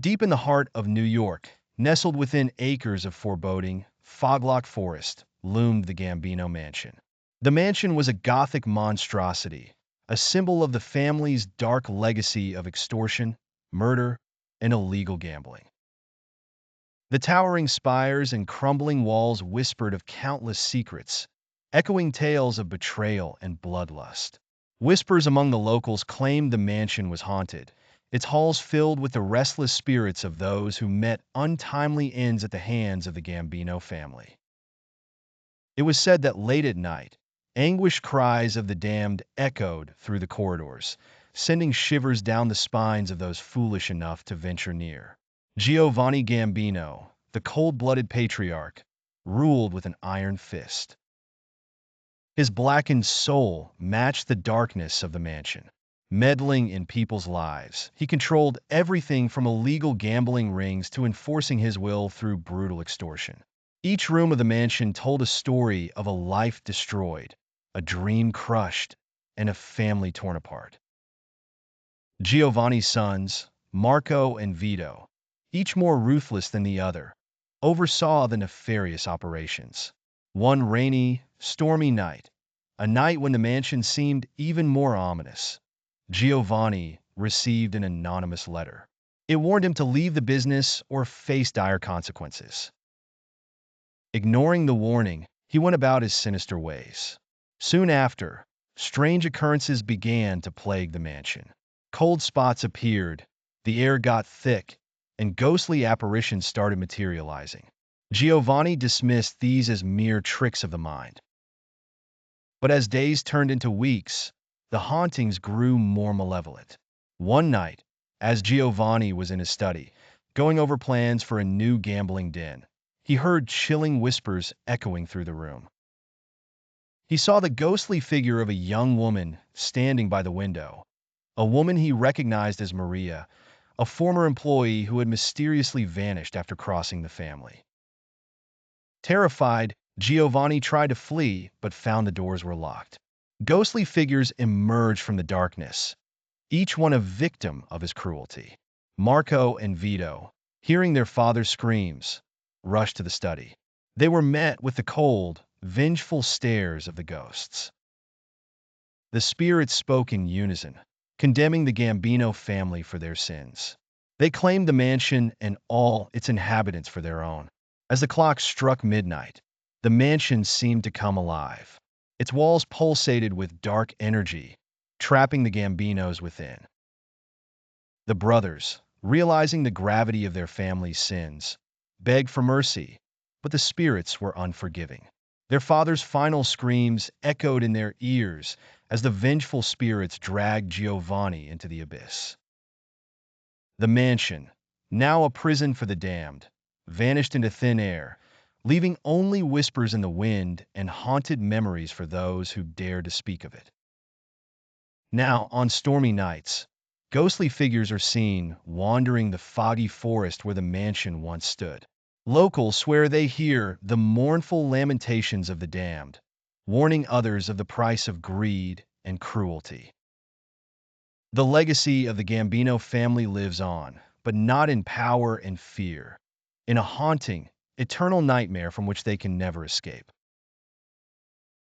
Deep in the heart of New York, nestled within acres of foreboding, fog-locked forest, loomed the Gambino Mansion. The mansion was a gothic monstrosity, a symbol of the family's dark legacy of extortion, murder, and illegal gambling. The towering spires and crumbling walls whispered of countless secrets, echoing tales of betrayal and bloodlust. Whispers among the locals claimed the mansion was haunted, its halls filled with the restless spirits of those who met untimely ends at the hands of the Gambino family. It was said that late at night, anguished cries of the damned echoed through the corridors, sending shivers down the spines of those foolish enough to venture near. Giovanni Gambino, the cold-blooded patriarch, ruled with an iron fist. His blackened soul matched the darkness of the mansion. Meddling in people's lives, he controlled everything from illegal gambling rings to enforcing his will through brutal extortion. Each room of the mansion told a story of a life destroyed, a dream crushed, and a family torn apart. Giovanni's sons, Marco and Vito, each more ruthless than the other, oversaw the nefarious operations. One rainy, stormy night, a night when the mansion seemed even more ominous, Giovanni received an anonymous letter. It warned him to leave the business or face dire consequences. Ignoring the warning, he went about his sinister ways. Soon after, strange occurrences began to plague the mansion. Cold spots appeared, the air got thick, and ghostly apparitions started materializing. Giovanni dismissed these as mere tricks of the mind. But as days turned into weeks, the hauntings grew more malevolent. One night, as Giovanni was in his study, going over plans for a new gambling den, he heard chilling whispers echoing through the room. He saw the ghostly figure of a young woman standing by the window, a woman he recognized as Maria, a former employee who had mysteriously vanished after crossing the family. Terrified, Giovanni tried to flee but found the doors were locked. Ghostly figures emerged from the darkness, each one a victim of his cruelty. Marco and Vito, hearing their father's screams, rushed to the study. They were met with the cold, vengeful stares of the ghosts. The spirits spoke in unison, condemning the Gambino family for their sins. They claimed the mansion and all its inhabitants for their own. As the clock struck midnight, the mansion seemed to come alive. Its walls pulsated with dark energy, trapping the Gambinos within. The brothers, realizing the gravity of their family's sins, begged for mercy, but the spirits were unforgiving. Their father's final screams echoed in their ears as the vengeful spirits dragged Giovanni into the abyss. The mansion, now a prison for the damned, vanished into thin air, leaving only whispers in the wind and haunted memories for those who dared to speak of it. Now, on stormy nights, ghostly figures are seen wandering the foggy forest where the mansion once stood. Locals swear they hear the mournful lamentations of the damned, warning others of the price of greed and cruelty. The legacy of the Gambino family lives on, but not in power and fear, in a haunting, eternal nightmare from which they can never escape.